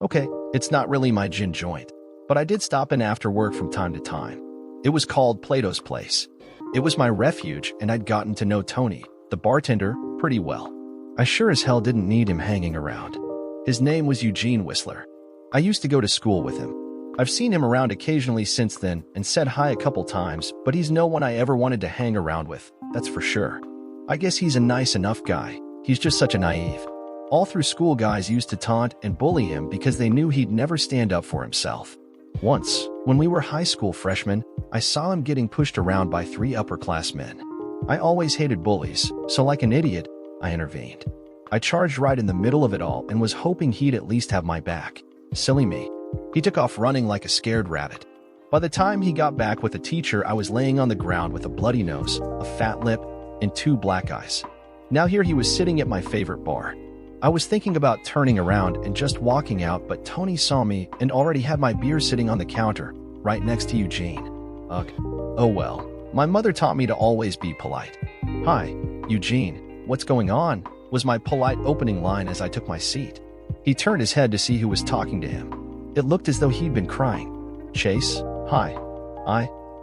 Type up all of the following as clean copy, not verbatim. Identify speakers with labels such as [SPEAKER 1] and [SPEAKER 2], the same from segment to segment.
[SPEAKER 1] Okay, it's not really my gin joint, but I did stop in after work from time to time. It was called Plato's Place. It was my refuge, and I'd gotten to know Tony, the bartender, pretty well. I sure as hell didn't need him hanging around. His name was Eugene Whistler. I used to go to school with him. I've seen him around occasionally since then and said hi a couple times, but he's no one I ever wanted to hang around with, that's for sure. I guess he's a nice enough guy. He's just such a naive. All through school, guys used to taunt and bully him because they knew he'd never stand up for himself. Once, when we were high school freshmen, I saw him getting pushed around by 3 upper-class men. I always hated bullies, so like an idiot, I intervened. I charged right in the middle of it all and was hoping he'd at least have my back. Silly me. He took off running like a scared rabbit. By the time he got back with the teacher, I was laying on the ground with a bloody nose, a fat lip, and 2 black eyes. Now here he was sitting at my favorite bar. I was thinking about turning around and just walking out, but Tony saw me and already had my beer sitting on the counter, right next to Eugene. Ugh. Oh well. My mother taught me to always be polite. "Hi, Eugene, what's going on?" was my polite opening line as I took my seat. He turned his head to see who was talking to him. It looked as though he'd been crying. "Chase, hi.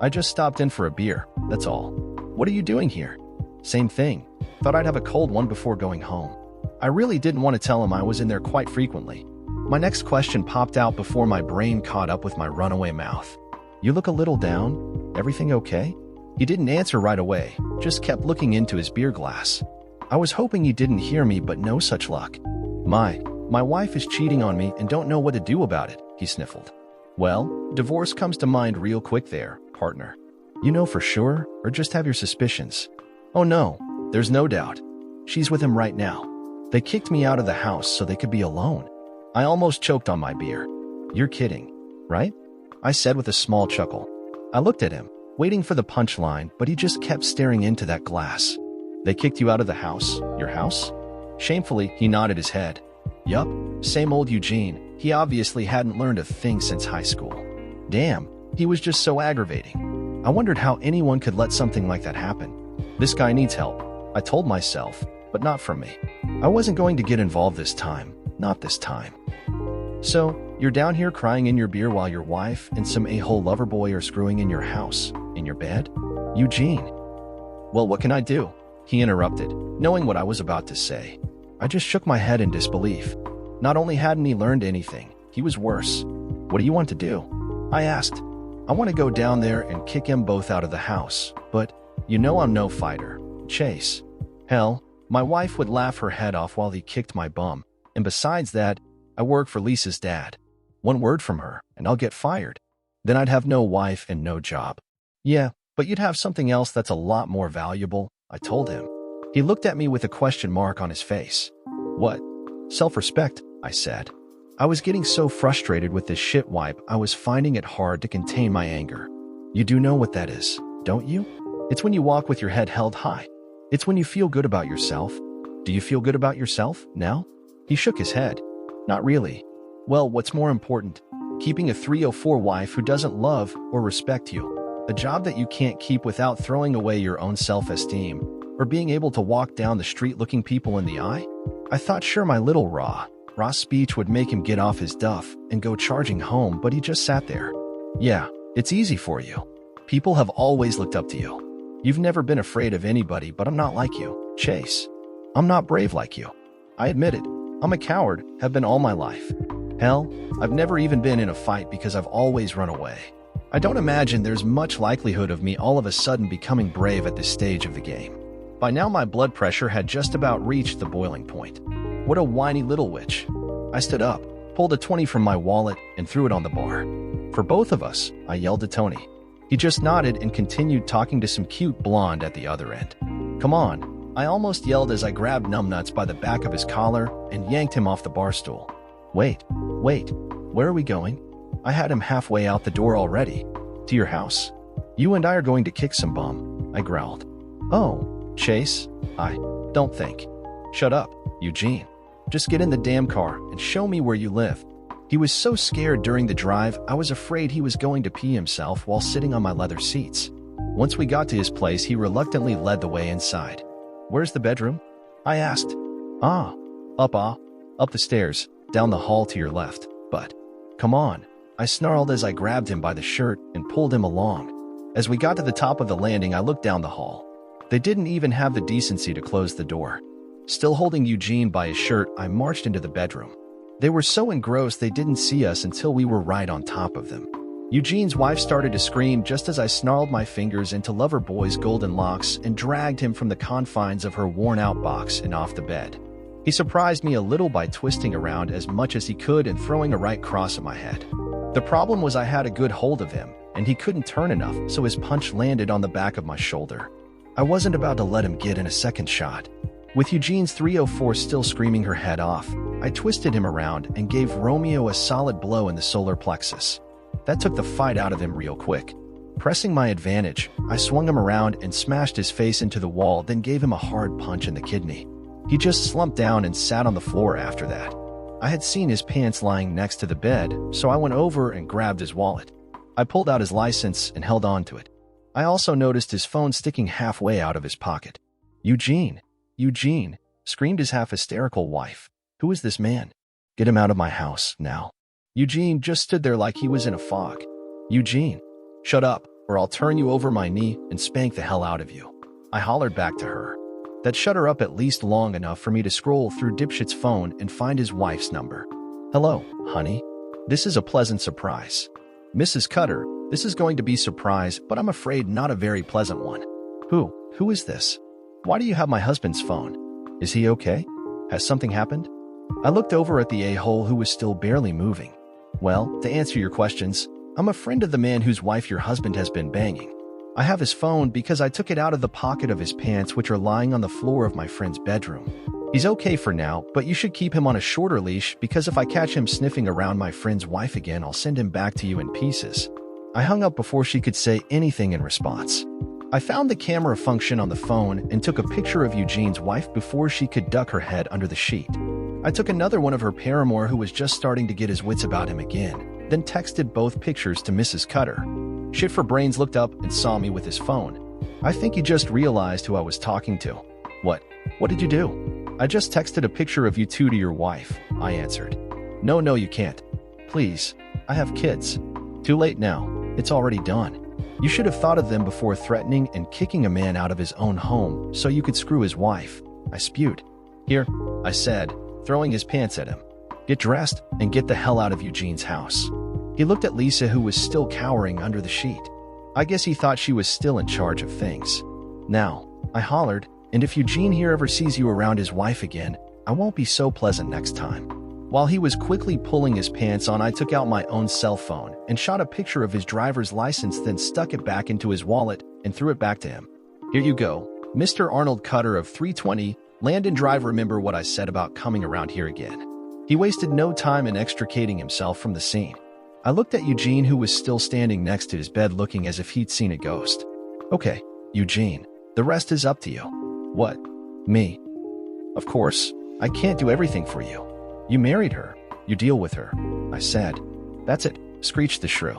[SPEAKER 1] I just stopped in for a beer, that's all. What are you doing here?" "Same thing. Thought I'd have a cold one before going home." I really didn't want to tell him I was in there quite frequently. My next question popped out before my brain caught up with my runaway mouth. "You look a little down. Everything okay?" He didn't answer right away, just kept looking into his beer glass. I was hoping he didn't hear me, but no such luck. My wife is cheating on me and don't know what to do about it," he sniffled. "Well, divorce comes to mind real quick there, partner. You know for sure, or just have your suspicions?" "Oh no, there's no doubt. She's with him right now. They kicked me out of the house so they could be alone." I almost choked on my beer. "You're kidding, right?" I said with a small chuckle. I looked at him, waiting for the punchline, but he just kept staring into that glass. "They kicked you out of the house? Your house?" Shamefully, he nodded his head. "Yup, same old Eugene. He obviously hadn't learned a thing since high school. Damn, he was just so aggravating. I wondered how anyone could let something like that happen. This guy needs help, I told myself, but not from me. I wasn't going to get involved this time, not this time. "So, you're down here crying in your beer while your wife and some a-hole lover boy are screwing in your house, in your bed?" "Eugene." "Well, what can I do?" he interrupted, knowing what I was about to say. I just shook my head in disbelief. Not only hadn't he learned anything, he was worse. "What do you want to do?" I asked. "I want to go down there and kick them both out of the house, but you know I'm no fighter, Chase." Hell, my wife would laugh her head off while he kicked my bum, and besides that, I work for Lisa's dad. One word from her, and I'll get fired. Then I'd have no wife and no job. "Yeah, but you'd have something else that's a lot more valuable," I told him. He looked at me with a question mark on his face. "What?" "Self-respect," I said. I was getting so frustrated with this shit wipe, I was finding it hard to contain my anger. "You do know what that is, don't you? It's when you walk with your head held high. It's when you feel good about yourself. Do you feel good about yourself now?" He shook his head. "Not really." "Well, what's more important? Keeping a 304 wife who doesn't love or respect you? A job that you can't keep without throwing away your own self-esteem? Or being able to walk down the street looking people in the eye?" I thought sure my little raw speech would make him get off his duff and go charging home, but he just sat there. "Yeah, it's easy for you. People have always looked up to you. You've never been afraid of anybody, but I'm not like you, Chase. I'm not brave like you. I admit it. I'm a coward, have been all my life. Hell, I've never even been in a fight because I've always run away. I don't imagine there's much likelihood of me all of a sudden becoming brave at this stage of the game." By now my blood pressure had just about reached the boiling point. What a whiny little witch. I stood up, pulled a 20 from my wallet, and threw it on the bar. "For both of us," I yelled to Tony. He just nodded and continued talking to some cute blonde at the other end. "Come on," I almost yelled as I grabbed Numbnuts by the back of his collar and yanked him off the bar stool. Wait, where are we going?" I had him halfway out the door already. "To your house. You and I are going to kick some bum," I growled. "Oh, Chase, I don't think." "Shut up, Eugene. Just get in the damn car and show me where you live." He was so scared during the drive, I was afraid he was going to pee himself while sitting on my leather seats. Once we got to his place, he reluctantly led the way inside. "Where's the bedroom?" I asked. Up the stairs, down the hall to your left." But, come on, I snarled as I grabbed him by the shirt and pulled him along. As we got to the top of the landing, I looked down the hall. They didn't even have the decency to close the door. Still holding Eugene by his shirt, I marched into the bedroom. They were so engrossed they didn't see us until we were right on top of them. Eugene's wife started to scream just as I snarled my fingers into Loverboy's golden locks and dragged him from the confines of her worn-out box and off the bed. He surprised me a little by twisting around as much as he could and throwing a right cross at my head. The problem was I had a good hold of him, and he couldn't turn enough, so his punch landed on the back of my shoulder. I wasn't about to let him get in a second shot. With Eugene's 304 still screaming her head off, I twisted him around and gave Romeo a solid blow in the solar plexus. That took the fight out of him real quick. Pressing my advantage, I swung him around and smashed his face into the wall, then gave him a hard punch in the kidney. He just slumped down and sat on the floor after that. I had seen his pants lying next to the bed, so I went over and grabbed his wallet. I pulled out his license and held on to it. I also noticed his phone sticking halfway out of his pocket. Eugene! Eugene! Screamed his half-hysterical wife. Who is this man? Get him out of my house, now. Eugene just stood there like he was in a fog. Eugene! Shut up, or I'll turn you over my knee and spank the hell out of you. I hollered back to her. That shut her up at least long enough for me to scroll through Dipshit's phone and find his wife's number. Hello, honey. This is a pleasant surprise. Mrs. Cutter, this is going to be a surprise, but I'm afraid not a very pleasant one. Who is this? Why do you have my husband's phone? Is he okay? Has something happened? I looked over at the a-hole who was still barely moving. Well, to answer your questions, I'm a friend of the man whose wife your husband has been banging. I have his phone because I took it out of the pocket of his pants, which are lying on the floor of my friend's bedroom. He's okay for now, but you should keep him on a shorter leash because if I catch him sniffing around my friend's wife again, I'll send him back to you in pieces. I hung up before she could say anything in response. I found the camera function on the phone and took a picture of Eugene's wife before she could duck her head under the sheet. I took another one of her paramour who was just starting to get his wits about him again, then texted both pictures to Mrs. Cutter. Shit for Brains looked up and saw me with his phone. I think he just realized who I was talking to. What did you do? I just texted a picture of you two to your wife, I answered. No, you can't. Please, I have kids. Too late now. It's already done. You should have thought of them before threatening and kicking a man out of his own home so you could screw his wife. I spewed. Here, I said, throwing his pants at him. Get dressed and get the hell out of Eugene's house. He looked at Lisa, who was still cowering under the sheet. I guess he thought she was still in charge of things. Now, I hollered, and if Eugene here ever sees you around his wife again, I won't be so pleasant next time. While he was quickly pulling his pants on, I took out my own cell phone and shot a picture of his driver's license, then stuck it back into his wallet and threw it back to him. Here you go, Mr. Arnold Cutter of 320, Landon Drive. Remember what I said about coming around here again. He wasted no time in extricating himself from the scene. I looked at Eugene, who was still standing next to his bed looking as if he'd seen a ghost. Okay, Eugene, the rest is up to you. What? Me? Of course, I can't do everything for you. You married her. You deal with her, I said. That's it, screeched the shrew.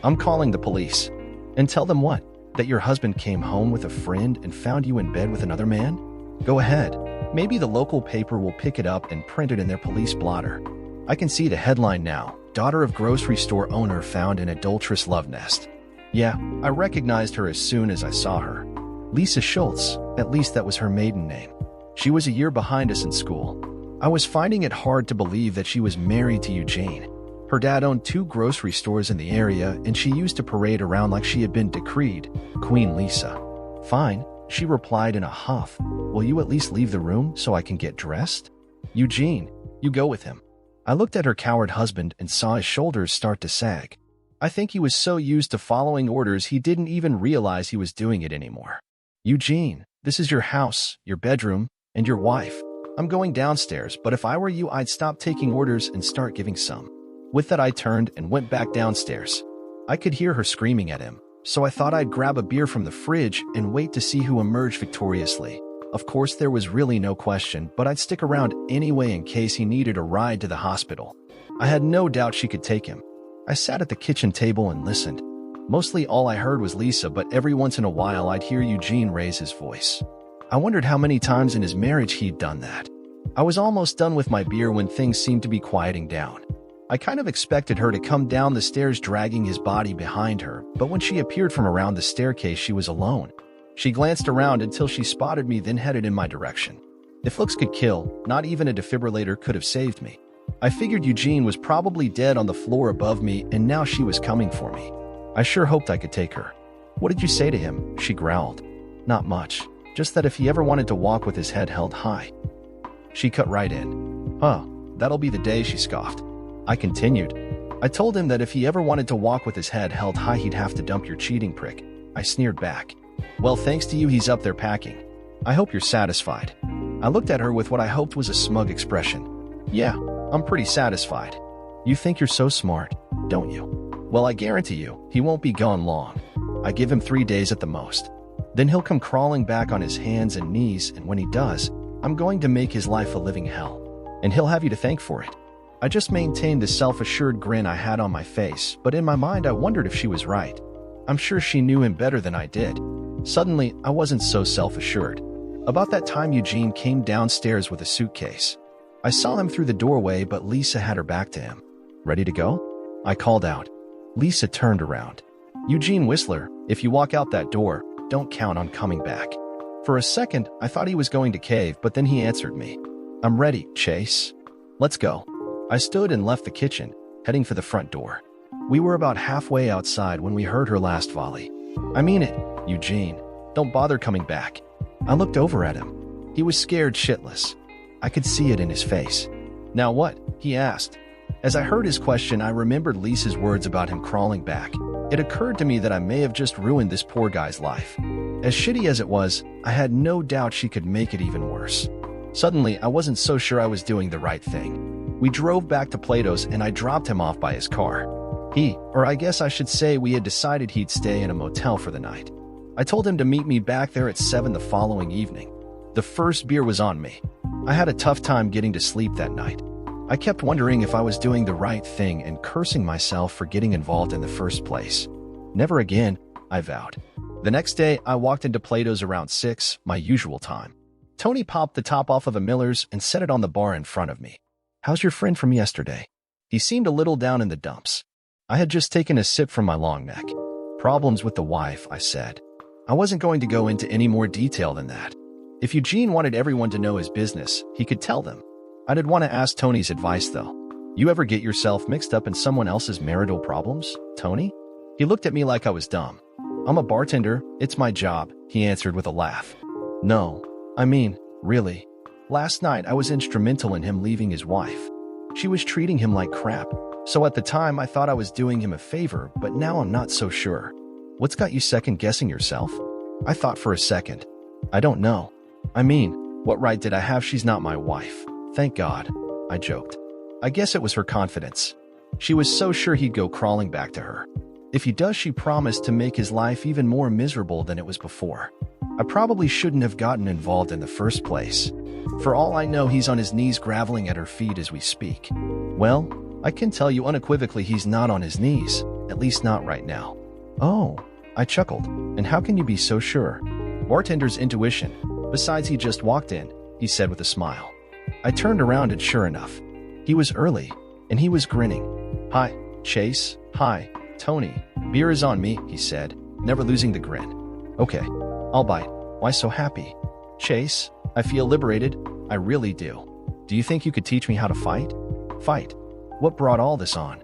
[SPEAKER 1] I'm calling the police. And tell them what? That your husband came home with a friend and found you in bed with another man? Go ahead. Maybe the local paper will pick it up and print it in their police blotter. I can see the headline now. Daughter of grocery store owner found in adulterous love nest. Yeah, I recognized her as soon as I saw her. Lisa Schultz, at least that was her maiden name. She was a year behind us in school. I was finding it hard to believe that she was married to Eugene. Her dad owned 2 grocery stores in the area, and she used to parade around like she had been decreed Queen Lisa. Fine, she replied in a huff. Will you at least leave the room so I can get dressed? Eugene, you go with him. I looked at her coward husband and saw his shoulders start to sag. I think he was so used to following orders he didn't even realize he was doing it anymore. Eugene, this is your house, your bedroom, and your wife. I'm going downstairs, but if I were you, I'd stop taking orders and start giving some. With that, I turned and went back downstairs. I could hear her screaming at him, so I thought I'd grab a beer from the fridge and wait to see who emerged victoriously. Of course, there was really no question, but I'd stick around anyway in case he needed a ride to the hospital. I had no doubt she could take him. I sat at the kitchen table and listened. Mostly all I heard was Lisa, but every once in a while I'd hear Eugene raise his voice. I wondered how many times in his marriage he'd done that. I was almost done with my beer when things seemed to be quieting down. I kind of expected her to come down the stairs dragging his body behind her, but when she appeared from around the staircase, she was alone. She glanced around until she spotted me, then headed in my direction. If looks could kill, not even a defibrillator could have saved me. I figured Eugene was probably dead on the floor above me, and now she was coming for me. I sure hoped I could take her. "What did you say to him?" she growled. "Not much. Just that if he ever wanted to walk with his head held high." She cut right in. "Huh, that'll be the day," she scoffed. I continued. "I told him that if he ever wanted to walk with his head held high, he'd have to dump your cheating prick." I sneered back. "Well, thanks to you, he's up there packing. I hope you're satisfied." I looked at her with what I hoped was a smug expression. "Yeah, I'm pretty satisfied." "You think you're so smart, don't you?" "Well, I guarantee you, he won't be gone long. I give him 3 days at the most. Then he'll come crawling back on his hands and knees, and when he does, I'm going to make his life a living hell. And he'll have you to thank for it." I just maintained the self-assured grin I had on my face, but in my mind I wondered if she was right. I'm sure she knew him better than I did. Suddenly, I wasn't so self-assured. About that time, Eugene came downstairs with a suitcase. I saw him through the doorway, but Lisa had her back to him. "Ready to go?" I called out. Lisa turned around. "Eugene Whistler, if you walk out that door, don't count on coming back." For a second, I thought he was going to cave, but then he answered me. "I'm ready, Chase. Let's go." I stood and left the kitchen, heading for the front door. We were about halfway outside when we heard her last volley. "I mean it, Eugene. Don't bother coming back." I looked over at him. He was scared shitless. I could see it in his face. "Now what?" he asked. As I heard his question, I remembered Lisa's words about him crawling back. It occurred to me that I may have just ruined this poor guy's life. As shitty as it was, I had no doubt she could make it even worse. Suddenly, I wasn't so sure I was doing the right thing. We drove back to Plato's and I dropped him off by his car. Or I guess I should say we had decided he'd stay in a motel for the night. I told him to meet me back there at 7 the following evening. The first beer was on me. I had a tough time getting to sleep that night. I kept wondering if I was doing the right thing and cursing myself for getting involved in the first place. Never again, I vowed. The next day, I walked into Plato's around 6, my usual time. Tony popped the top off of a Miller's and set it on the bar in front of me. "How's your friend from yesterday?" He seemed a little down in the dumps. I had just taken a sip from my long neck. "Problems with the wife," I said. I wasn't going to go into any more detail than that. If Eugene wanted everyone to know his business, he could tell them. I did want to ask Tony's advice, though. "You ever get yourself mixed up in someone else's marital problems, Tony?" He looked at me like I was dumb. "I'm a bartender. It's my job," he answered with a laugh. "No, I mean, really. Last night, I was instrumental in him leaving his wife. She was treating him like crap. So at the time, I thought I was doing him a favor, but now I'm not so sure." "What's got you second-guessing yourself?" I thought for a second. "I don't know. I mean, what right did I have? She's not my wife. Thank God," I joked. I guess it was her confidence. She was so sure he'd go crawling back to her. If he does, she promised to make his life even more miserable than it was before. I probably shouldn't have gotten involved in the first place. For all I know, he's on his knees groveling at her feet as we speak. Well, I can tell you unequivocally he's not on his knees, at least not right now. "Oh," I chuckled. "And how can you be so sure?" "Bartender's intuition. Besides, he just walked in," he said with a smile. I turned around and sure enough, he was early, and he was grinning. "Hi, Chase. Hi, Tony. Beer is on me," he said, never losing the grin. "Okay, I'll bite. Why so happy?" "Chase, I feel liberated. I really do. Do you think you could teach me how to fight?" "Fight? What brought all this on?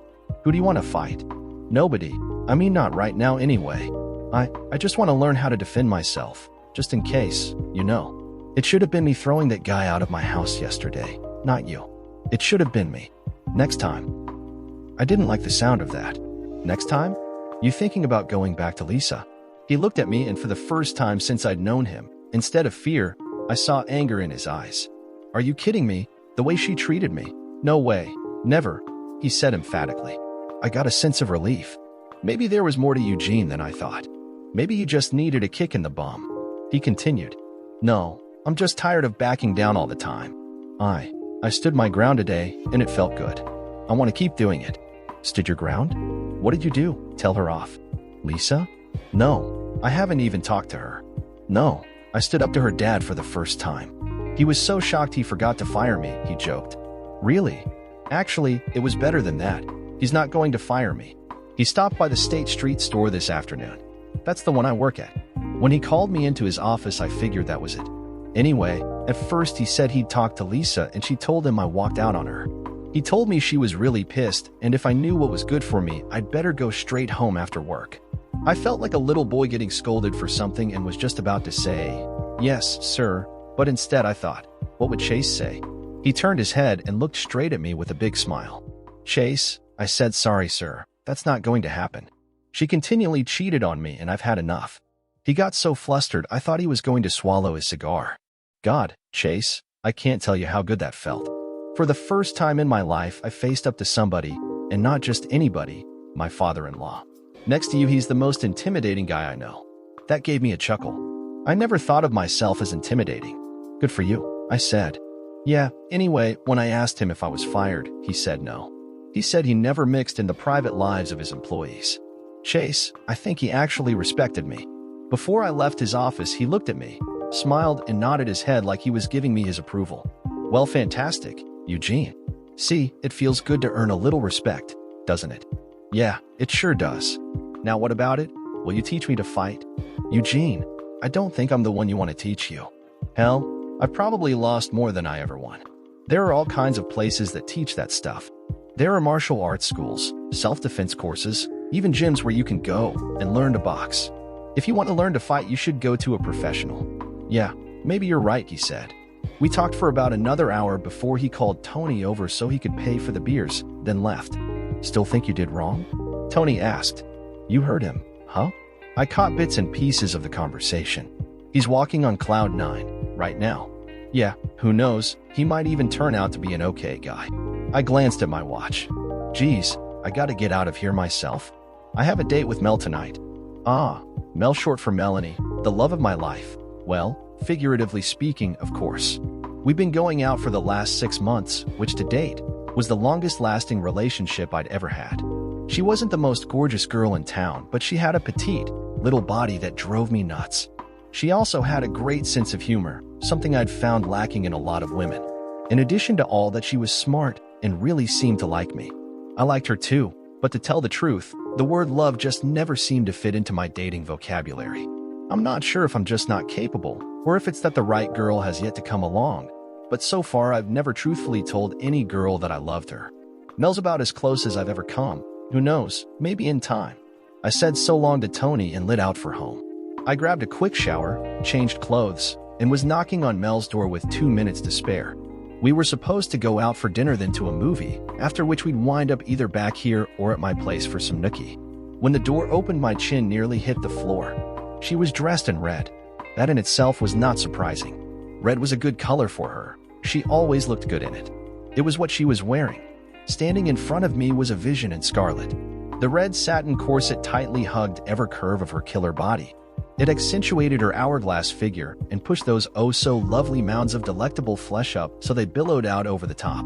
[SPEAKER 1] Who do you want to fight?" "Nobody. I mean, not right now anyway. I just want to learn how to defend myself, just in case, you know. It should have been me throwing that guy out of my house yesterday, not you. It should have been me. Next time." I didn't like the sound of that. "Next time? You thinking about going back to Lisa?" He looked at me, and for the first time since I'd known him, instead of fear, I saw anger in his eyes. "Are you kidding me? The way she treated me? No way. Never," he said emphatically. I got a sense of relief. Maybe there was more to Eugene than I thought. Maybe he just needed a kick in the bum. He continued. "No, I'm just tired of backing down all the time. I stood my ground today, and it felt good. I want to keep doing it." "Stood your ground? What did you do? Tell her off?" "Lisa? No, I haven't even talked to her. No, I stood up to her dad for the first time. He was so shocked he forgot to fire me," he joked. "Really? Actually, it was better than that. He's not going to fire me. He stopped by the State Street store this afternoon. That's the one I work at. When he called me into his office, I figured that was it. Anyway, at first he said he'd talked to Lisa and she told him I walked out on her. He told me she was really pissed and if I knew what was good for me, I'd better go straight home after work. I felt like a little boy getting scolded for something and was just about to say, "Yes, sir," but instead I thought, what would Chase say? He turned his head and looked straight at me with a big smile. "Chase," I said, "sorry, sir. That's not going to happen. She continually cheated on me and I've had enough." He got so flustered I thought he was going to swallow his cigar. God, Chase, I can't tell you how good that felt. For the first time in my life, I faced up to somebody, and not just anybody, my father-in-law. Next to you, he's the most intimidating guy I know. That gave me a chuckle. I never thought of myself as intimidating. Good for you, I said. Yeah, anyway, when I asked him if I was fired, he said no. He said he never mixed in the private lives of his employees. Chase, I think he actually respected me. Before I left his office, he looked at me, smiled, and nodded his head like he was giving me his approval. Well, fantastic, Eugene. See, it feels good to earn a little respect, doesn't it? Yeah, it sure does. Now what about it? Will you teach me to fight? Eugene, I don't think I'm the one you want to teach you. Hell, I've probably lost more than I ever won. There are all kinds of places that teach that stuff. There are martial arts schools, self-defense courses, even gyms where you can go and learn to box. If you want to learn to fight, you should go to a professional. Yeah, maybe you're right, he said. We talked for about another hour before he called Tony over so he could pay for the beers, then left. Still think you did wrong? Tony asked. You heard him, huh? I caught bits and pieces of the conversation. He's walking on cloud 9 right now. Yeah, who knows, he might even turn out to be an okay guy. I glanced at my watch. Geez, I gotta get out of here myself. I have a date with Mel tonight. Ah, Mel, short for Melanie, the love of my life. Well, figuratively speaking, of course. We've been going out for the last 6 months, which to date was the longest-lasting relationship I'd ever had. She wasn't the most gorgeous girl in town, but she had a petite, little body that drove me nuts. She also had a great sense of humor, something I'd found lacking in a lot of women. In addition to all that, she was smart and really seemed to like me. I liked her too, but to tell the truth, the word love just never seemed to fit into my dating vocabulary. I'm not sure if I'm just not capable, or if it's that the right girl has yet to come along, but so far I've never truthfully told any girl that I loved her. Mel's about as close as I've ever come. Who knows, maybe in time. I said so long to Tony and lit out for home. I grabbed a quick shower, changed clothes, and was knocking on Mel's door with 2 minutes to spare. We were supposed to go out for dinner then to a movie, after which we'd wind up either back here or at my place for some nookie. When the door opened, my chin nearly hit the floor. She was dressed in red. That in itself was not surprising. Red was a good color for her. She always looked good in it. It was what she was wearing. Standing in front of me was a vision in scarlet. The red satin corset tightly hugged every curve of her killer body. It accentuated her hourglass figure and pushed those oh-so-lovely mounds of delectable flesh up so they billowed out over the top.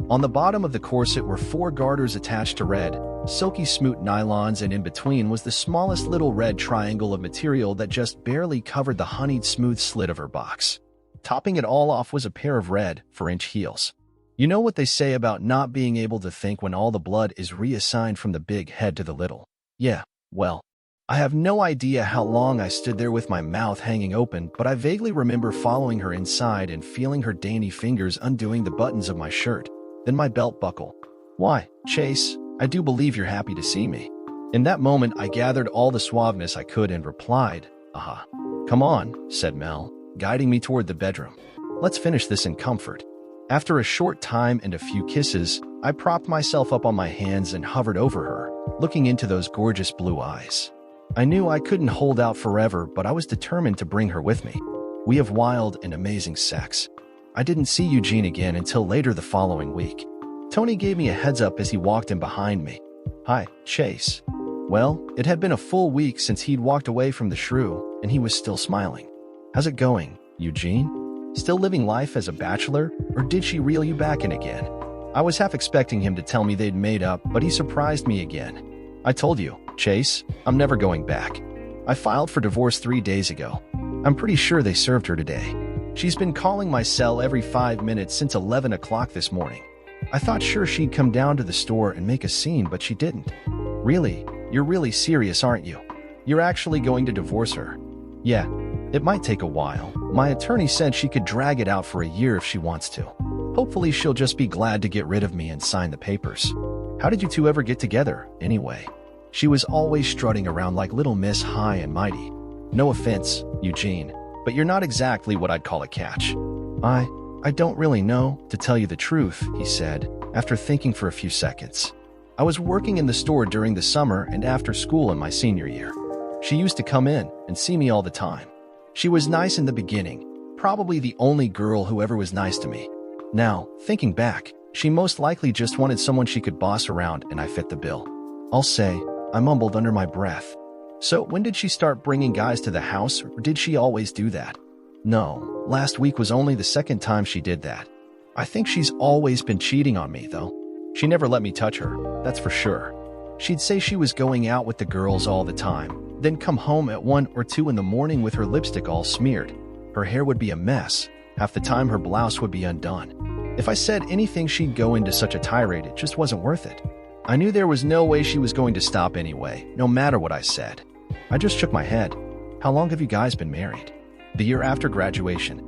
[SPEAKER 1] On the bottom of the corset were 4 garters attached to red, silky smooth nylons, and in between was the smallest little red triangle of material that just barely covered the honeyed smooth slit of her box. Topping it all off was a pair of red 4-inch heels. You know what they say about not being able to think when all the blood is reassigned from the big head to the little? Yeah, well, I have no idea how long I stood there with my mouth hanging open, but I vaguely remember following her inside and feeling her dainty fingers undoing the buttons of my shirt, then my belt buckle. Why, Chase, I do believe you're happy to see me. In that moment, I gathered all the suaveness I could and replied, aha. Come on, said Mel, guiding me toward the bedroom. Let's finish this in comfort. After a short time and a few kisses, I propped myself up on my hands and hovered over her, looking into those gorgeous blue eyes. I knew I couldn't hold out forever, but I was determined to bring her with me. We have wild and amazing sex. I didn't see Eugene again until later the following week. Tony gave me a heads up as he walked in behind me. Hi, Chase. Well, it had been a full week since he'd walked away from the shrew, and he was still smiling. How's it going, Eugene? Still living life as a bachelor, or did she reel you back in again? I was half expecting him to tell me they'd made up, but he surprised me again. I told you, Chase, I'm never going back. I filed for divorce 3 days ago. I'm pretty sure they served her today. She's been calling my cell every 5 minutes since 11 o'clock this morning. I thought sure she'd come down to the store and make a scene, but she didn't. Really? You're really serious, aren't you? You're actually going to divorce her? Yeah, it might take a while. My attorney said she could drag it out for a year if she wants to. Hopefully she'll just be glad to get rid of me and sign the papers. How did you two ever get together, anyway? She was always strutting around like little Miss High and Mighty. No offense, Eugene, but you're not exactly what I'd call a catch. I don't really know, to tell you the truth, he said, after thinking for a few seconds. I was working in the store during the summer and after school in my senior year. She used to come in and see me all the time. She was nice in the beginning, probably the only girl who ever was nice to me. Now, thinking back, she most likely just wanted someone she could boss around, and I fit the bill. I'll say, I mumbled under my breath. So when did she start bringing guys to the house, or did she always do that? No, last week was only the second time she did that. I think she's always been cheating on me, though. She never let me touch her, that's for sure. She'd say she was going out with the girls all the time, then come home at 1 or 2 in the morning with her lipstick all smeared. Her hair would be a mess. Half the time her blouse would be undone. If I said anything, she'd go into such a tirade, it just wasn't worth it. I knew there was no way she was going to stop anyway, no matter what I said. I just shook my head. How long have you guys been married? The year after graduation.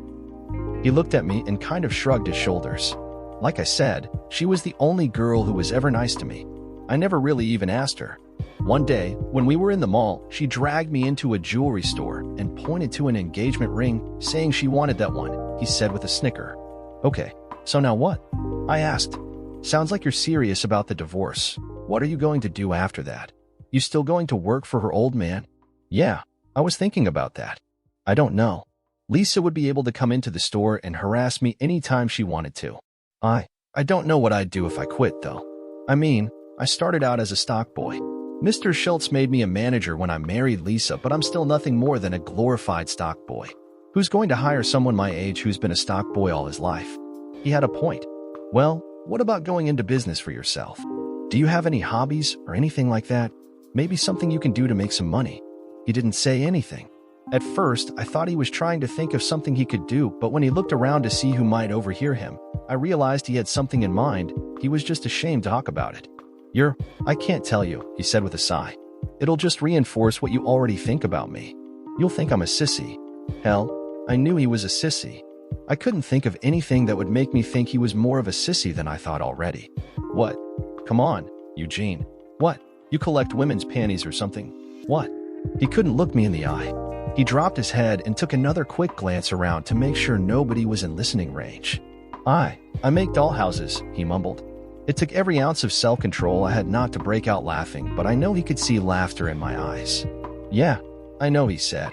[SPEAKER 1] He looked at me and kind of shrugged his shoulders. Like I said, she was the only girl who was ever nice to me. I never really even asked her. One day, when we were in the mall, she dragged me into a jewelry store and pointed to an engagement ring, saying she wanted that one, he said with a snicker. Okay, so now what? I asked. Sounds like you're serious about the divorce. What are you going to do after that? You still going to work for her old man? Yeah, I was thinking about that. I don't know. Lisa would be able to come into the store and harass me anytime she wanted to. I don't know what I'd do if I quit, though. I mean, I started out as a stock boy. Mr. Schultz made me a manager when I married Lisa, but I'm still nothing more than a glorified stock boy. Who's going to hire someone my age who's been a stock boy all his life? He had a point. Well, what about going into business for yourself? Do you have any hobbies or anything like that? Maybe something you can do to make some money. He didn't say anything. At first, I thought he was trying to think of something he could do, but when he looked around to see who might overhear him, I realized he had something in mind. He was just ashamed to talk about it. I can't tell you, he said with a sigh. It'll just reinforce what you already think about me. You'll think I'm a sissy. Hell, I knew he was a sissy. I couldn't think of anything that would make me think he was more of a sissy than I thought already. What? Come on, Eugene. What? You collect women's panties or something? What? He couldn't look me in the eye. He dropped his head and took another quick glance around to make sure nobody was in listening range. I make dollhouses, he mumbled. It took every ounce of self-control I had not to break out laughing, but I know he could see laughter in my eyes. Yeah, I know, he said.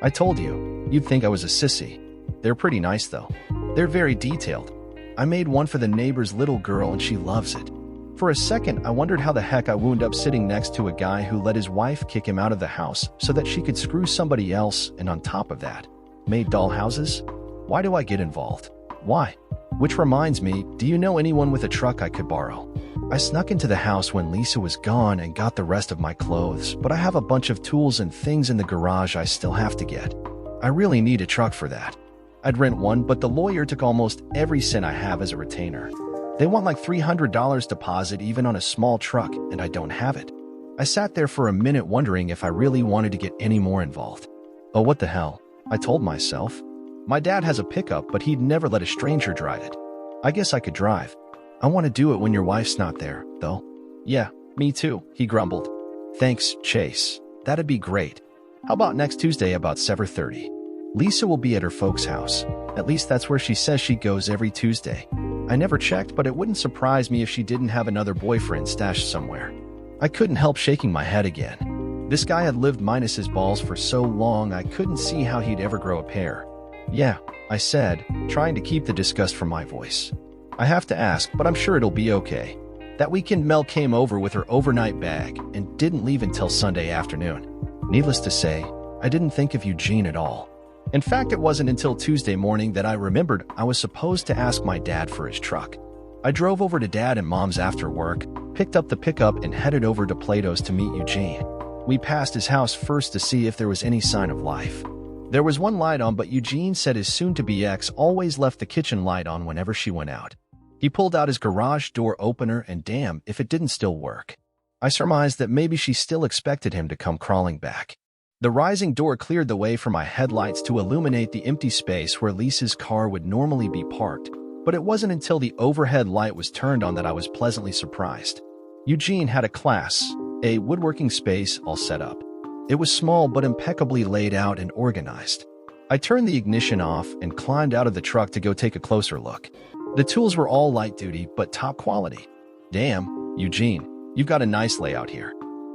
[SPEAKER 1] I told you, you'd think I was a sissy. They're pretty nice, though. They're very detailed. I made one for the neighbor's little girl, and she loves it. For a second, I wondered how the heck I wound up sitting next to a guy who let his wife kick him out of the house so that she could screw somebody else, and on top of that, made dollhouses? Why do I get involved? Why? Which reminds me, do you know anyone with a truck I could borrow? I snuck into the house when Lisa was gone and got the rest of my clothes, but I have a bunch of tools and things in the garage I still have to get. I really need a truck for that. I'd rent one, but the lawyer took almost every cent I have as a retainer. They want like $300 deposit even on a small truck, and I don't have it. I sat there for a minute wondering if I really wanted to get any more involved. Oh, what the hell? I told myself. My dad has a pickup, but he'd never let a stranger drive it. I guess I could drive. I want to do it when your wife's not there, though. Yeah, me too, he grumbled. Thanks, Chase. That'd be great. How about next Tuesday about 7:30? Lisa will be at her folks' house. At least that's where she says she goes every Tuesday. I never checked, but it wouldn't surprise me if she didn't have another boyfriend stashed somewhere. I couldn't help shaking my head again. This guy had lived minus his balls for so long I couldn't see how he'd ever grow a pair. Yeah, I said, trying to keep the disgust from my voice. I have to ask, but I'm sure it'll be okay. That weekend Mel came over with her overnight bag and didn't leave until Sunday afternoon. Needless to say, I didn't think of Eugene at all. In fact, it wasn't until Tuesday morning that I remembered I was supposed to ask my dad for his truck. I drove over to Dad and Mom's after work, picked up the pickup and headed over to Plato's to meet Eugene. We passed his house first to see if there was any sign of life. There was one light on, but Eugene said his soon-to-be ex always left the kitchen light on whenever she went out. He pulled out his garage door opener and damn if it didn't still work. I surmised that maybe she still expected him to come crawling back. The rising door cleared the way for my headlights to illuminate the empty space where Lisa's car would normally be parked, but it wasn't until the overhead light was turned on that I was pleasantly surprised. Eugene had a woodworking space all set up. It was small but impeccably laid out and organized. I turned the ignition off and climbed out of the truck to go take a closer look. The tools were all light duty but top quality. Damn, Eugene, you've got a nice layout here.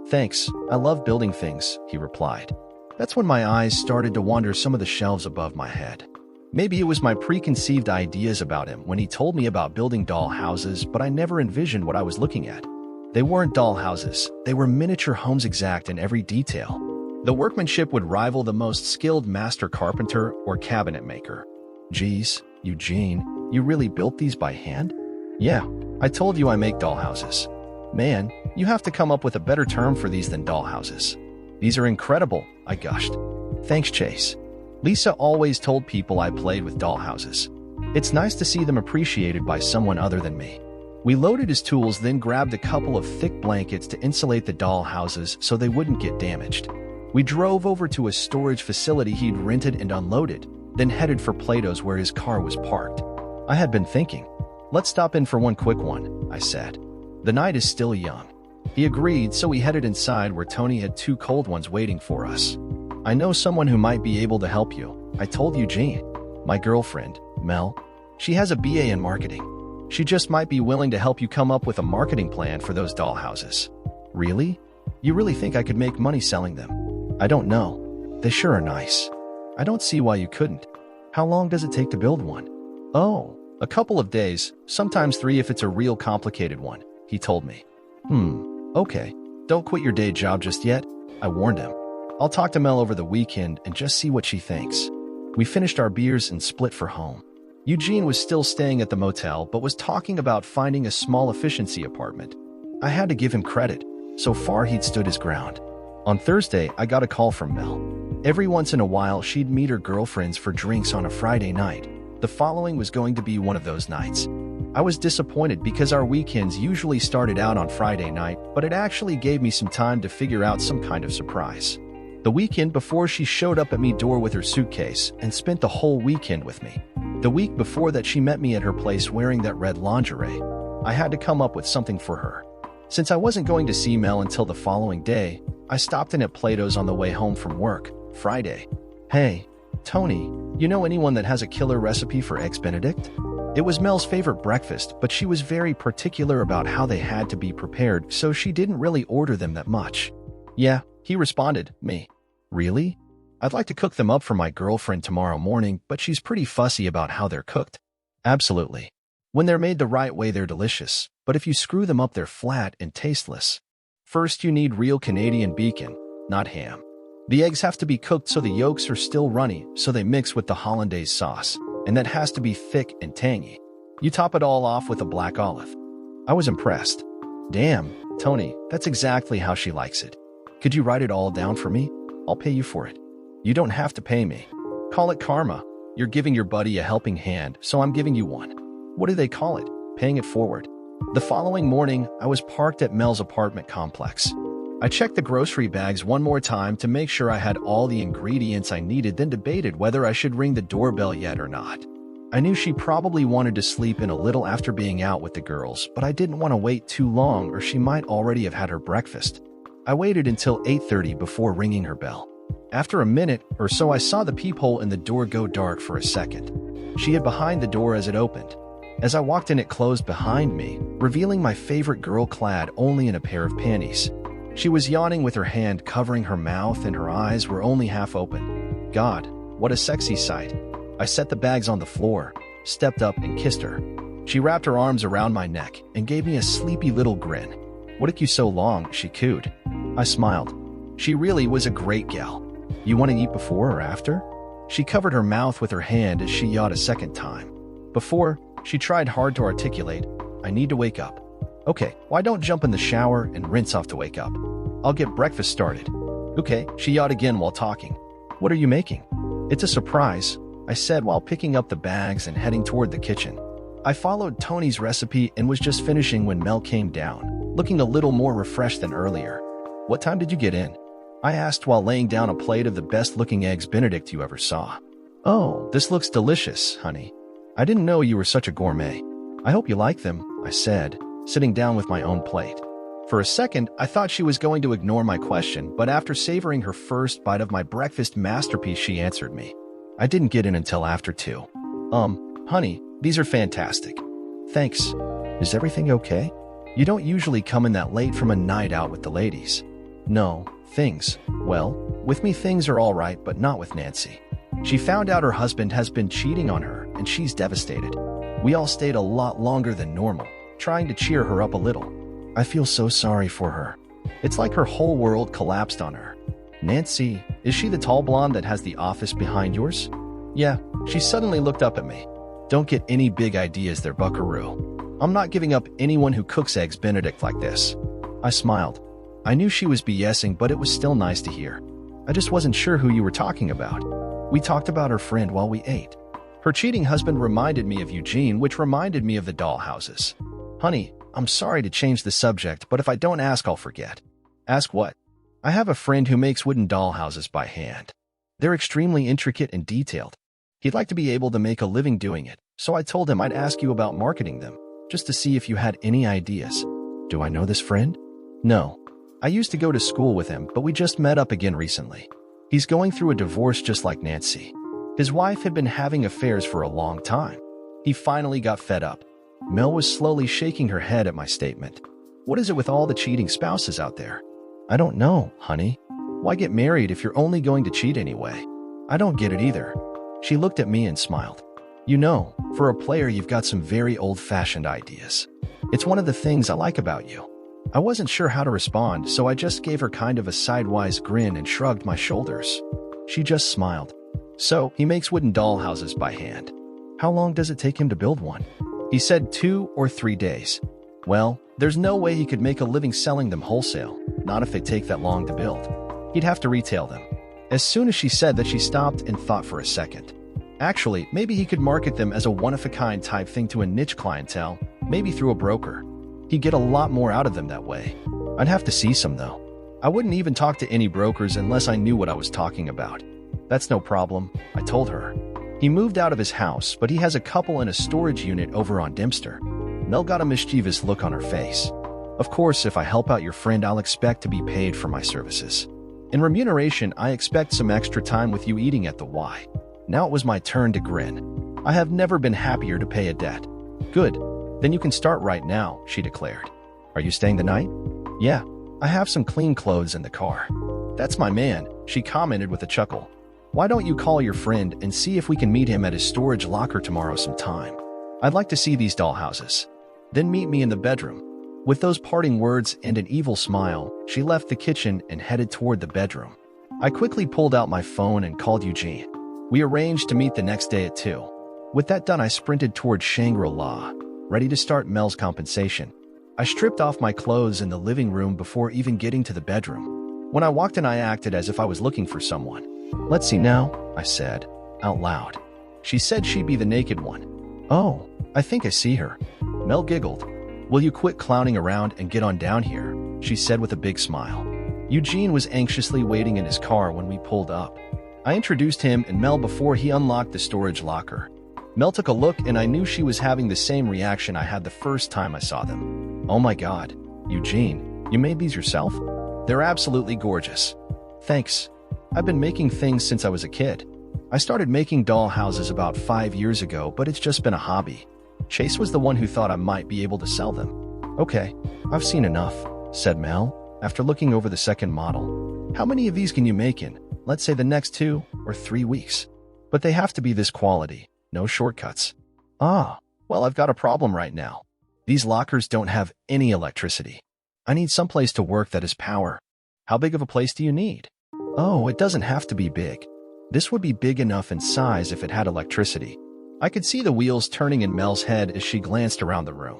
[SPEAKER 1] Thanks, I love building things, he replied. That's when my eyes started to wander some of the shelves above my head. Maybe it was my preconceived ideas about him when he told me about building doll houses, but I never envisioned what I was looking at. They weren't doll houses, they were miniature homes, exact in every detail. The workmanship would rival the most skilled master carpenter or cabinet maker. Geez, Eugene, you really built these by hand? Yeah, I told you I make doll houses. Man, you have to come up with a better term for these than doll houses. These are incredible, I gushed. Thanks, Chase. Lisa always told people I played with doll houses. It's nice to see them appreciated by someone other than me. We loaded his tools, then grabbed a couple of thick blankets to insulate the doll houses so they wouldn't get damaged. We drove over to a storage facility he'd rented and unloaded, then headed for Plato's where his car was parked. I had been thinking, let's stop in for one quick one, I said. The night is still young. He agreed, so we headed inside where Tony had 2 cold ones waiting for us. I know someone who might be able to help you, I told Eugene. My girlfriend, Mel. She has a BA in marketing. She just might be willing to help you come up with a marketing plan for those doll houses. Really? You really think I could make money selling them? I don't know. They sure are nice. I don't see why you couldn't. How long does it take to build one? Oh, a couple of days, sometimes 3 if it's a real complicated one, he told me. Okay. Don't quit your day job just yet, I warned him. I'll talk to Mel over the weekend and just see what she thinks. We finished our beers and split for home. Eugene was still staying at the motel but was talking about finding a small efficiency apartment. I had to give him credit. So far he'd stood his ground. On Thursday, I got a call from Mel. Every once in a while she'd meet her girlfriends for drinks on a Friday night. The following was going to be one of those nights. I was disappointed because our weekends usually started out on Friday night, but it actually gave me some time to figure out some kind of surprise. The weekend before, she showed up at my door with her suitcase and spent the whole weekend with me. The week before that, she met me at her place wearing that red lingerie. I had to come up with something for her. Since I wasn't going to see Mel until the following day, I stopped in at Plato's on the way home from work, Friday. Hey, Tony, you know anyone that has a killer recipe for Eggs Benedict? It was Mel's favorite breakfast, but she was very particular about how they had to be prepared, so she didn't really order them that much. Yeah, he responded, me. Really? I'd like to cook them up for my girlfriend tomorrow morning, but she's pretty fussy about how they're cooked. Absolutely. When they're made the right way, they're delicious, but if you screw them up, they're flat and tasteless. First, you need real Canadian bacon, not ham. The eggs have to be cooked so the yolks are still runny, so they mix with the hollandaise sauce, and that has to be thick and tangy. You top it all off with a black olive. I was impressed. Damn, Tony, that's exactly how she likes it. Could you write it all down for me? I'll pay you for it. You don't have to pay me. Call it karma. You're giving your buddy a helping hand, so I'm giving you one. What do they call it? Paying it forward. The following morning, I was parked at Mel's apartment complex. I checked the grocery bags one more time to make sure I had all the ingredients I needed, then debated whether I should ring the doorbell yet or not. I knew she probably wanted to sleep in a little after being out with the girls, but I didn't want to wait too long or she might already have had her breakfast. I waited until 8:30 before ringing her bell. After a minute or so, I saw the peephole in the door go dark for a second. She hid behind the door as it opened. As I walked in, it closed behind me, revealing my favorite girl clad only in a pair of panties. She was yawning with her hand covering her mouth and her eyes were only half open. God, what a sexy sight. I set the bags on the floor, stepped up and kissed her. She wrapped her arms around my neck and gave me a sleepy little grin. What took you so long? She cooed. I smiled. She really was a great gal. You want to eat before or after? She covered her mouth with her hand as she yawed a second time. Before, she tried hard to articulate, I need to wake up. Okay, why don't jump in the shower and rinse off to wake up? I'll get breakfast started. Okay, she yawed again while talking. What are you making? It's a surprise, I said while picking up the bags and heading toward the kitchen. I followed Tony's recipe and was just finishing when Mel came down, looking a little more refreshed than earlier. "What time did you get in?" I asked while laying down a plate of the best-looking eggs Benedict you ever saw. "Oh, this looks delicious, honey. I didn't know you were such a gourmet. I hope you like them," I said, sitting down with my own plate. For a second, I thought she was going to ignore my question, but after savoring her first bite of my breakfast masterpiece, she answered me. "I didn't get in until after 2. Honey, these are fantastic." "Thanks. Is everything okay? You don't usually come in that late from a night out with the ladies." "No, well, with me things are all right, but not with Nancy. She found out her husband has been cheating on her, and she's devastated. We all stayed a lot longer than normal, trying to cheer her up a little. I feel so sorry for her. It's like her whole world collapsed on her." "Nancy, is she the tall blonde that has the office behind yours?" "Yeah." She suddenly looked up at me. "Don't get any big ideas there, buckaroo. I'm not giving up anyone who cooks eggs Benedict like this." I smiled. I knew she was BSing, but it was still nice to hear. "I just wasn't sure who you were talking about." "We talked about her friend while we ate. Her cheating husband reminded me of Eugene, which reminded me of the dollhouses." "Honey, I'm sorry to change the subject, but if I don't ask, I'll forget." "Ask what?" "I have a friend who makes wooden dollhouses by hand. They're extremely intricate and detailed. He'd like to be able to make a living doing it, so I told him I'd ask you about marketing them, just to see if you had any ideas." "Do I know this friend?" "No. I used to go to school with him, but we just met up again recently. He's going through a divorce just like Nancy. His wife had been having affairs for a long time. He finally got fed up." Mel was slowly shaking her head at my statement. "What is it with all the cheating spouses out there?" "I don't know, honey. Why get married if you're only going to cheat anyway? I don't get it either." She looked at me and smiled. "You know, for a player, you've got some very old-fashioned ideas. It's one of the things I like about you." I wasn't sure how to respond, so I just gave her kind of a sidewise grin and shrugged my shoulders. She just smiled. "So, he makes wooden dollhouses by hand. How long does it take him to build one?" "He said 2 or 3 days." "Well, there's no way he could make a living selling them wholesale, not if they take that long to build. He'd have to retail them." As soon as she said that, she stopped and thought for a second. "Actually, maybe he could market them as a one-of-a-kind type thing to a niche clientele, maybe through a broker. He'd get a lot more out of them that way. I'd have to see some, though. I wouldn't even talk to any brokers unless I knew what I was talking about." "That's no problem," I told her. "He moved out of his house, but he has a couple in a storage unit over on Dempster." Mel got a mischievous look on her face. "Of course, if I help out your friend, I'll expect to be paid for my services. In remuneration, I expect some extra time with you eating at the Y." Now it was my turn to grin. I have never been happier to pay a debt. "Good. Then you can start right now," she declared. "Are you staying the night?" "Yeah. I have some clean clothes in the car." "That's my man," she commented with a chuckle. "Why don't you call your friend and see if we can meet him at his storage locker tomorrow sometime? I'd like to see these dollhouses. Then meet me in the bedroom." With those parting words and an evil smile, she left the kitchen and headed toward the bedroom. I quickly pulled out my phone and called Eugene. We arranged to meet the next day at 2. With that done, I sprinted toward Shangri-La, ready to start Mel's compensation. I stripped off my clothes in the living room before even getting to the bedroom. When I walked in, I acted as if I was looking for someone. "Let's see now," I said, out loud. She said she'd be the naked one. "Oh, I think I see her." Mel giggled. "Will you quit clowning around and get on down here?" she said with a big smile. Eugene was anxiously waiting in his car when we pulled up. I introduced him and Mel before he unlocked the storage locker. Mel took a look, and I knew she was having the same reaction I had the first time I saw them. "Oh my God, Eugene, you made these yourself? They're absolutely gorgeous." "Thanks. I've been making things since I was a kid. I started making doll houses about 5 years ago, but it's just been a hobby. Chase was the one who thought I might be able to sell them." "Okay, I've seen enough," said Mel, after looking over the second model. "How many of these can you make in, let's say, the next 2 or 3 weeks? But they have to be this quality. No shortcuts." "Ah, well, I've got a problem right now. These lockers don't have any electricity. I need someplace to work that has power." "How big of a place do you need?" "Oh, it doesn't have to be big. This would be big enough in size if it had electricity." I could see the wheels turning in Mel's head as she glanced around the room.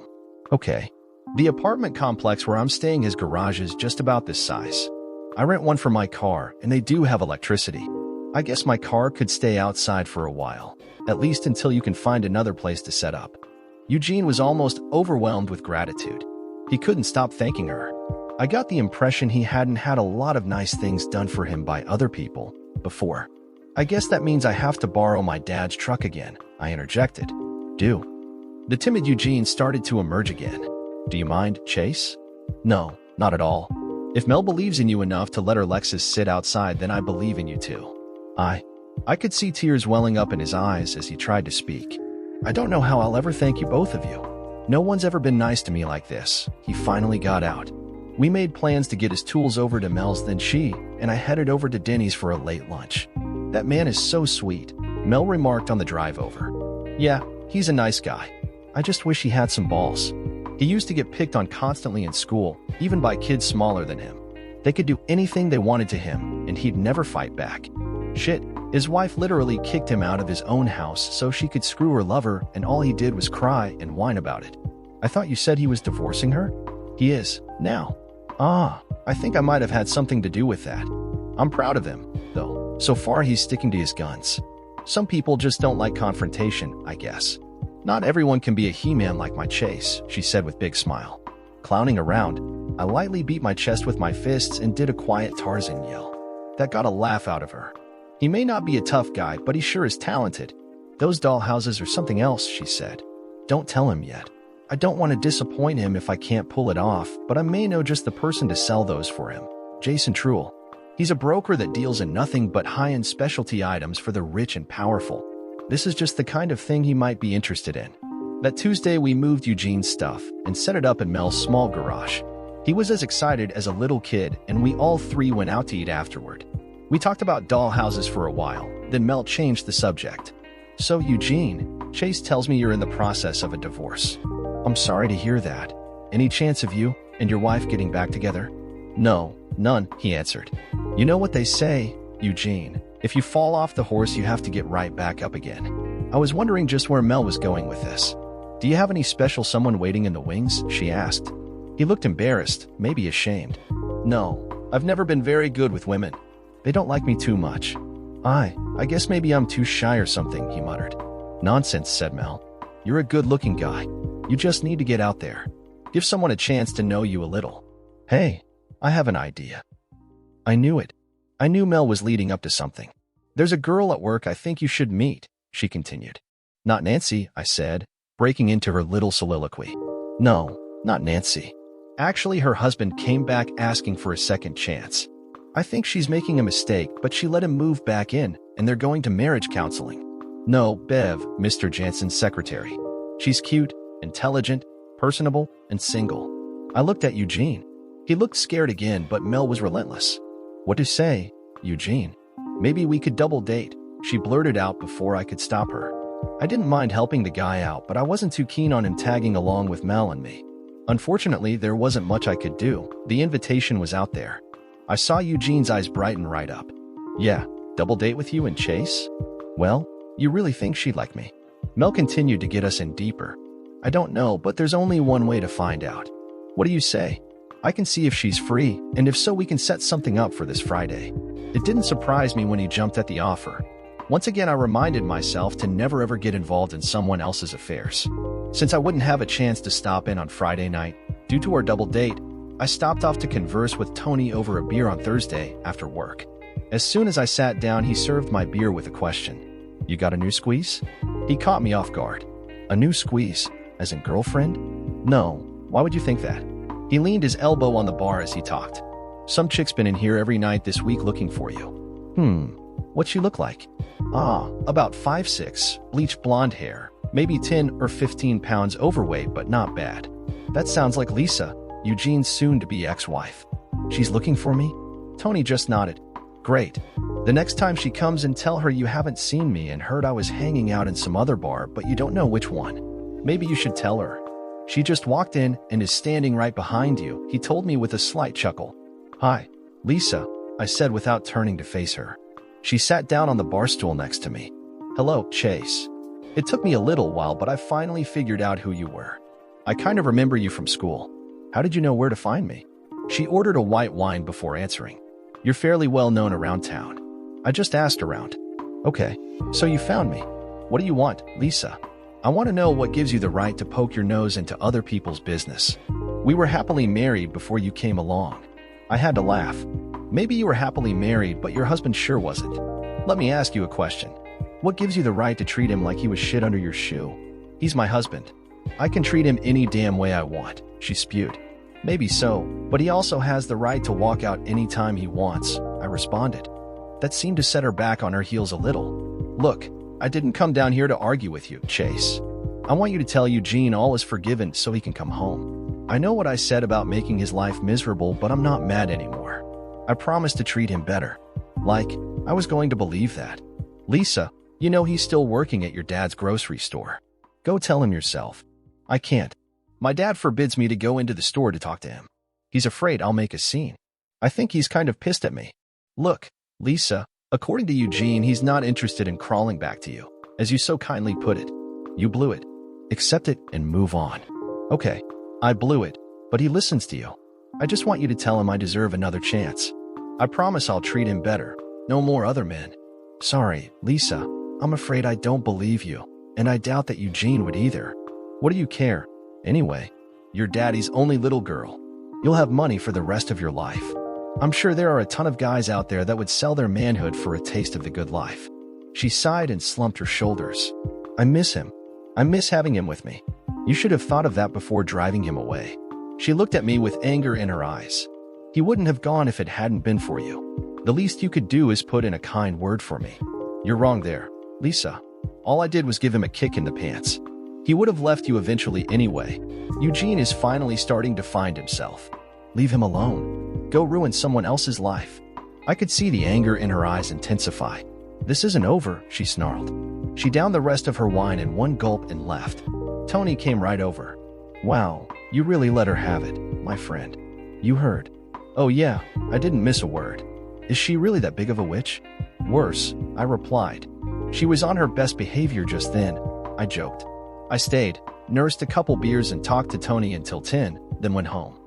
[SPEAKER 1] "Okay. The apartment complex where I'm staying has garages just about this size. I rent one for my car, and they do have electricity. I guess my car could stay outside for a while, at least until you can find another place to set up." Eugene was almost overwhelmed with gratitude. He couldn't stop thanking her. I got the impression he hadn't had a lot of nice things done for him by other people before. I guess that means I have to borrow my dad's truck again, I interjected. Do. The timid Eugene started to emerge again. Do you mind, Chase? No, not at all. If Mel believes in you enough to let her Lexus sit outside, then I believe in you too. I could see tears welling up in his eyes as he tried to speak. I don't know how I'll ever thank you, both of you. No one's ever been nice to me like this. He finally got out. We made plans to get his tools over to Mel's, then she and I headed over to Denny's for a late lunch. That man is so sweet, Mel remarked on the drive over. Yeah, he's a nice guy. I just wish he had some balls. He used to get picked on constantly in school, even by kids smaller than him. They could do anything they wanted to him, and he'd never fight back. Shit, his wife literally kicked him out of his own house so she could screw her lover, and all he did was cry and whine about it. I thought you said he was divorcing her? He is, now. I think I might have had something to do with that. I'm proud of him, though. So far he's sticking to his guns. Some people just don't like confrontation, I guess. Not everyone can be a he-man like my Chase, she said with big smile. Clowning around, I lightly beat my chest with my fists and did a quiet Tarzan yell. That got a laugh out of her. He may not be a tough guy, but he sure is talented. Those dollhouses are something else, she said. Don't tell him yet. I don't want to disappoint him if I can't pull it off, but I may know just the person to sell those for him. Jason Truel. He's a broker that deals in nothing but high-end specialty items for the rich and powerful. This is just the kind of thing he might be interested in. That Tuesday, we moved Eugene's stuff and set it up in Mel's small garage. He was as excited as a little kid, and we all three went out to eat afterward. We talked about dollhouses for a while, then Mel changed the subject. So, Eugene, Chase tells me you're in the process of a divorce. I'm sorry to hear that. Any chance of you and your wife getting back together? No, none, he answered. You know what they say, Eugene. If you fall off the horse, you have to get right back up again. I was wondering just where Mel was going with this. Do you have any special someone waiting in the wings? She asked. He looked embarrassed, maybe ashamed. No, I've never been very good with women. They don't like me too much. I guess maybe I'm too shy or something, he muttered. Nonsense, said Mel. You're a good-looking guy. You just need to get out there. Give someone a chance to know you a little. Hey, I have an idea. I knew it. I knew Mel was leading up to something. There's a girl at work I think you should meet, she continued. Not Nancy, I said, breaking into her little soliloquy. No, not Nancy. Actually, her husband came back asking for a second chance. I think she's making a mistake, but she let him move back in, and they're going to marriage counseling. No, Bev, Mr. Jansen's secretary. She's cute, intelligent, personable, and single. I looked at Eugene. He looked scared again, but Mel was relentless. What to say, Eugene? Maybe we could double date, she blurted out before I could stop her. I didn't mind helping the guy out, but I wasn't too keen on him tagging along with Mel and me. Unfortunately, there wasn't much I could do. The invitation was out there. I saw Eugene's eyes brighten right up. Yeah, double date with you and Chase? Well, you really think she'd like me? Mel continued to get us in deeper. I don't know, but there's only one way to find out. What do you say? I can see if she's free, and if so, we can set something up for this Friday. It didn't surprise me when he jumped at the offer. Once again, I reminded myself to never ever get involved in someone else's affairs. Since I wouldn't have a chance to stop in on Friday night, due to our double date, I stopped off to converse with Tony over a beer on Thursday after work. As soon as I sat down, he served my beer with a question. You got a new squeeze? He caught me off guard. A new squeeze? As in girlfriend? No, why would you think that? He leaned his elbow on the bar as he talked. Some chick's been in here every night this week looking for you. What's she look like? About 5'6", bleached blonde hair, maybe 10 or 15 pounds overweight, but not bad. That sounds like Lisa, Eugene's soon-to-be ex-wife. She's looking for me? Tony just nodded. Great. The next time she comes and tell her you haven't seen me and heard I was hanging out in some other bar, but you don't know which one. Maybe you should tell her. She just walked in and is standing right behind you, he told me with a slight chuckle. Hi, Lisa, I said without turning to face her. She sat down on the bar stool next to me. Hello, Chase. It took me a little while, but I finally figured out who you were. I kind of remember you from school. How did you know where to find me? She ordered a white wine before answering. You're fairly well known around town. I just asked around. Okay, so you found me. What do you want, Lisa? I want to know what gives you the right to poke your nose into other people's business. We were happily married before you came along. I had to laugh. Maybe you were happily married, but your husband sure wasn't. Let me ask you a question. What gives you the right to treat him like he was shit under your shoe? He's my husband. I can treat him any damn way I want, she spewed. Maybe so, but he also has the right to walk out anytime he wants, I responded. That seemed to set her back on her heels a little. Look, I didn't come down here to argue with you, Chase. I want you to tell Eugene all is forgiven so he can come home. I know what I said about making his life miserable, but I'm not mad anymore. I promised to treat him better. Like, I was going to believe that. Lisa, you know he's still working at your dad's grocery store. Go tell him yourself. I can't. My dad forbids me to go into the store to talk to him. He's afraid I'll make a scene. I think he's kind of pissed at me. Look, Lisa, according to Eugene, he's not interested in crawling back to you, as you so kindly put it. You blew it. Accept it and move on. Okay, I blew it, but he listens to you. I just want you to tell him I deserve another chance. I promise I'll treat him better. No more other men. Sorry, Lisa, I'm afraid I don't believe you, and I doubt that Eugene would either. What do you care? Anyway, you're daddy's only little girl. You'll have money for the rest of your life. I'm sure there are a ton of guys out there that would sell their manhood for a taste of the good life. She sighed and slumped her shoulders. I miss him. I miss having him with me. You should have thought of that before driving him away. She looked at me with anger in her eyes. He wouldn't have gone if it hadn't been for you. The least you could do is put in a kind word for me. You're wrong there, Lisa. All I did was give him a kick in the pants. He would have left you eventually anyway. Eugene is finally starting to find himself. Leave him alone. Go ruin someone else's life. I could see the anger in her eyes intensify. This isn't over, she snarled. She downed the rest of her wine in one gulp and left. Tony came right over. Wow, you really let her have it, my friend. You heard. Oh yeah, I didn't miss a word. Is she really that big of a witch? Worse, I replied. She was on her best behavior just then, I joked. I stayed, nursed a couple beers and talked to Tony until 10, then went home.